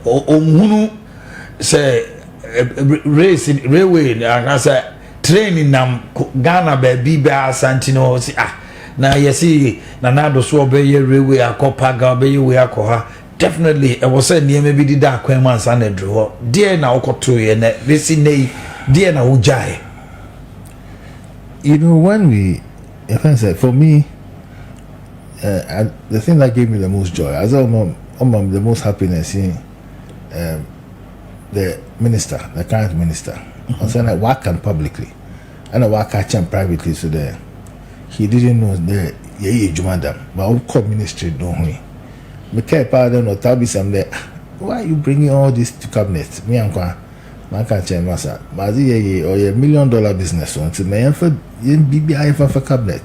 Omhunu say railway and say training nam Ghana baby ba Santino si na yesi na nado so obey railway akopa ga obey we akoha definitely e was say near maybe did that kwen man san edro dear na okoto ye na besi nei dear na ujai. You know, when we, if I said, for me, the thing that gave me the most joy, as I'm the most happiness in the minister, the current minister. I said I work him publicly, and I work at him privately. So there, he didn't know the Jumadam, but I call ministry don't we? Me care pardon or tabi some there. Why are you bringing all this to cabinet? Me and man can't change massa. But ye or $1 million business one. So me for BBI for cabinet.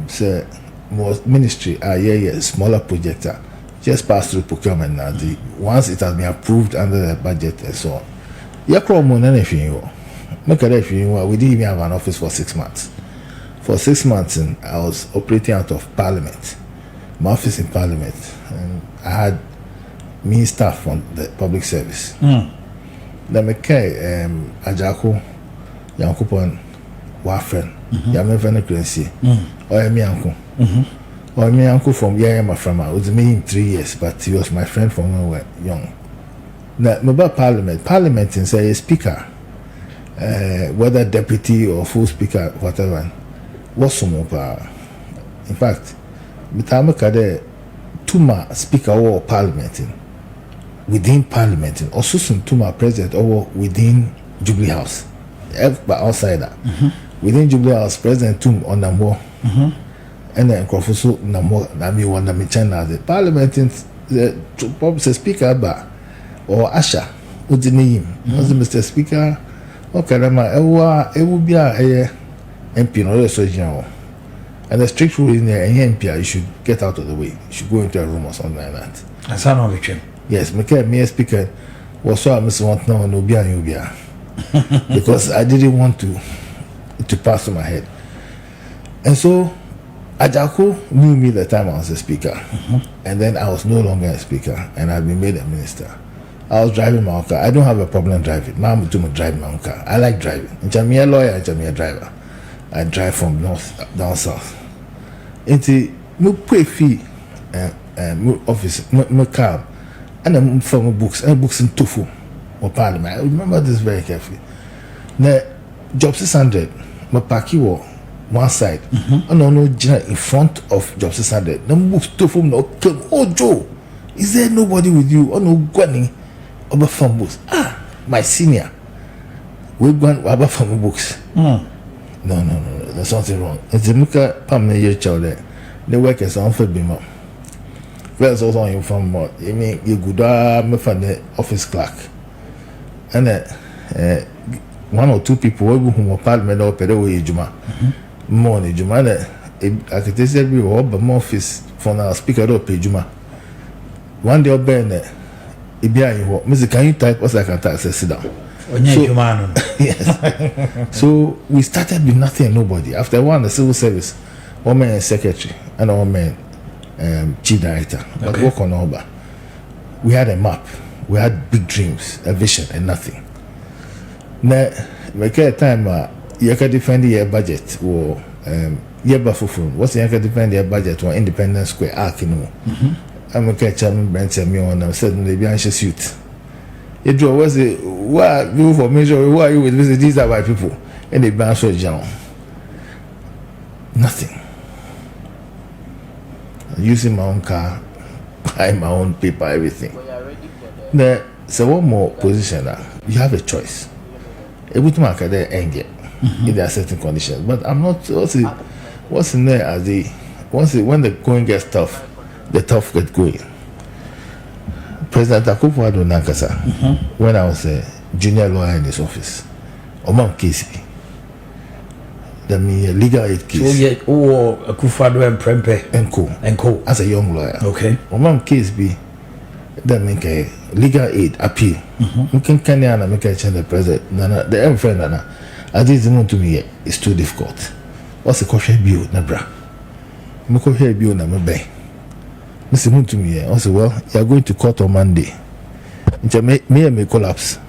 So most ministry smaller projector just pass through procurement now. Once it has been approved under the budget and so on. You call more than anything you. Look at if you we didn't even have an office for 6 months. For 6 months I was operating out of Parliament. My office in Parliament. And I had me staff from the public service. Then me care Ajako Yankupon Wafren. Yame Venecrency. Or me uncle. Or me uncle from Yama from I was me in 3 years, but he was my friend from when we were young. Now about Parliament and say a speaker, whether deputy or full speaker, whatever, was some power. In fact, Mitamaka Tuma speaker or Parliament within Parliament, also some Tuma president or within Jubilee House, but outside that. Within Jubilee House, President Tum on Nambo, and then Krofusu Namo Nami one Namichana, the Parliament the speaker ba or Asha Udini, Mr. Speaker, okay, it will be a MP or so general. And the strict rule in there, any MP, you should get out of the way. You should go into a room or something like that. That's not a yes, me speaker was so I miss want now no be because I didn't want to pass to my head. And so Ajako knew me the time I was a speaker. And then I was no longer a speaker and I've been made a minister. I was driving my own car. I don't have a problem driving. Mom to drive my own car. I like driving. I'm a lawyer, I'm a driver. I drive from north down south. Into no pay fee office, my car, and I'm for my books in Tofu or Parliament. I remember this very carefully. Now, Job 600, my parky wall one side, and no in front of Job 600. No books Tofu no come. Oh Joe, is there nobody with you? Oh no, Gwenny, over from books. My senior, we're going over from books. No, there's something wrong. It's a muka permanent child there. The work is on for Bima. Where's also on you from more? You mean you good me from the office clerk. And one or two people who were Parliament or Pedaway Juma. More than Juma. I could tell you but more office for now speaker or pay Juma. One day I'll burn it. Mr. Can you type what I can type? Sit down. Yes. So we started with nothing and nobody. After one, the civil service, one man secretary and one man chief director. But work on Oba. We had a map. We had big dreams, a vision, and nothing. Now, make a time you can defend your budget or what's the defend your budget or Independence Square Arkino. I'm a chairman Brent me on and suddenly be anxious suit. It was a why you for measure why you with visit these are white people and they ban so general. Nothing. Using my own car, buying my own paper, everything. There, so one more position now. You have a choice. Able to mark there and get if there are certain conditions. But I'm not what's in there as the when the going gets tough, the tough get going. President Akufo-Addo Nankasa, when I was a junior lawyer in his office, Omam KCB, the legal aid case. So Akufo-Addo and Prempe and co. As a young lawyer. Okay. Omam KCB, that make a legal aid appeal. We can Kenya make a change the president. Nana, the M friend Nana, I didn't to me it's too difficult. What's the question bill, Nabra? Moko here bill na me bay. Mr. Muntumi, I said, well, you are going to court on Monday. me collapse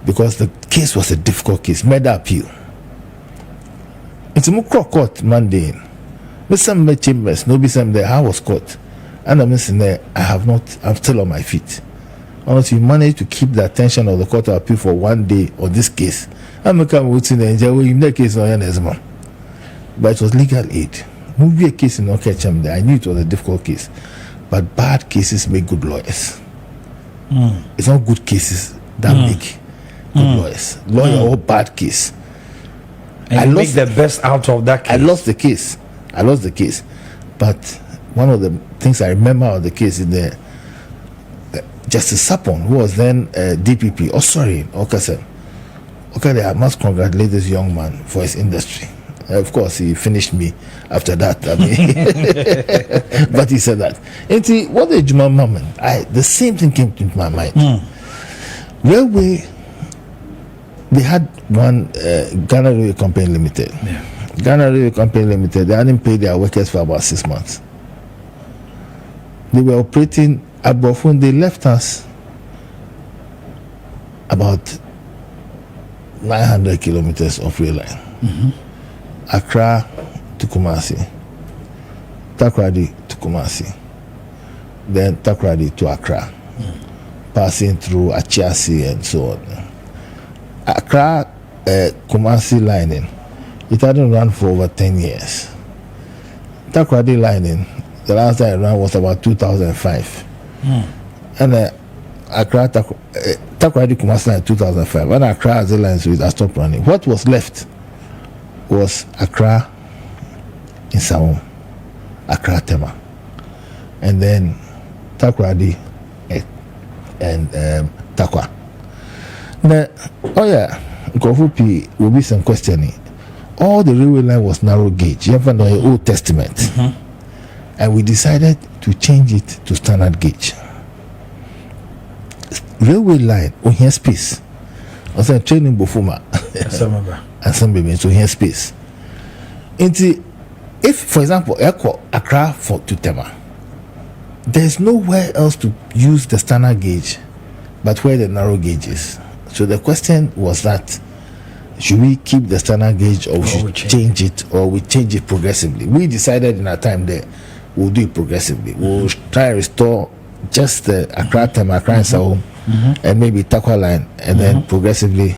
because the case was a difficult case. Made appeal. It's a court Monday. But some chambers, no be some there. I was caught, and I'm missing there. I'm still on my feet. Unless you manage to keep the attention of the court of appeal for 1 day on this case, I'm coming to the jail in that case on your. But it was legal aid. Movie a case in Okecham there. I knew it was a difficult case, but bad cases make good lawyers. It's not good cases that make good lawyers. Lawyer or bad case. And I make the best out of that case. I lost the case. But one of the things I remember of the case is the Justice Sapon, who was then DPP. Okay, I must congratulate this young man for his industry. Of course, he finished me after that. I mean, but he said that. And see, what the Juma moment, the same thing came into my mind. Railway, they had one Ghana Railway Company Limited. Yeah. Ghana Railway Company Limited, they hadn't paid their workers for about 6 months. They were operating at Bofun. They left us about 900 kilometers of rail line. Accra to Kumasi, Takoradi to Kumasi, then Takoradi to Accra, passing through Achiasi and so on. Accra Kumasi lining, it hadn't run for over 10 years. Takoradi lining, the last time it ran was about 2005. And Accra Takoradi Kumasi line 2005. When Accra has the lines, so it stopped running. What was left was Accra in Samum, Accra Tema, and then Takoradi and Takwa. Now, Kofupi will be some questioning. All the railway line was narrow gauge. You have an Old Testament, and we decided to change it to standard gauge. Railway line on here space. I said training Bofuma. And some baby, so here space. If, for example, Accra to Tema, there's nowhere else to use the standard gauge but where the narrow gauge is. So the question was that should we keep the standard gauge or should we change it, or we change it progressively? We decided in our time there we'll do it progressively. We'll try to restore just the Accra Tema, Accra and Sahom, and maybe Takwa line, and then progressively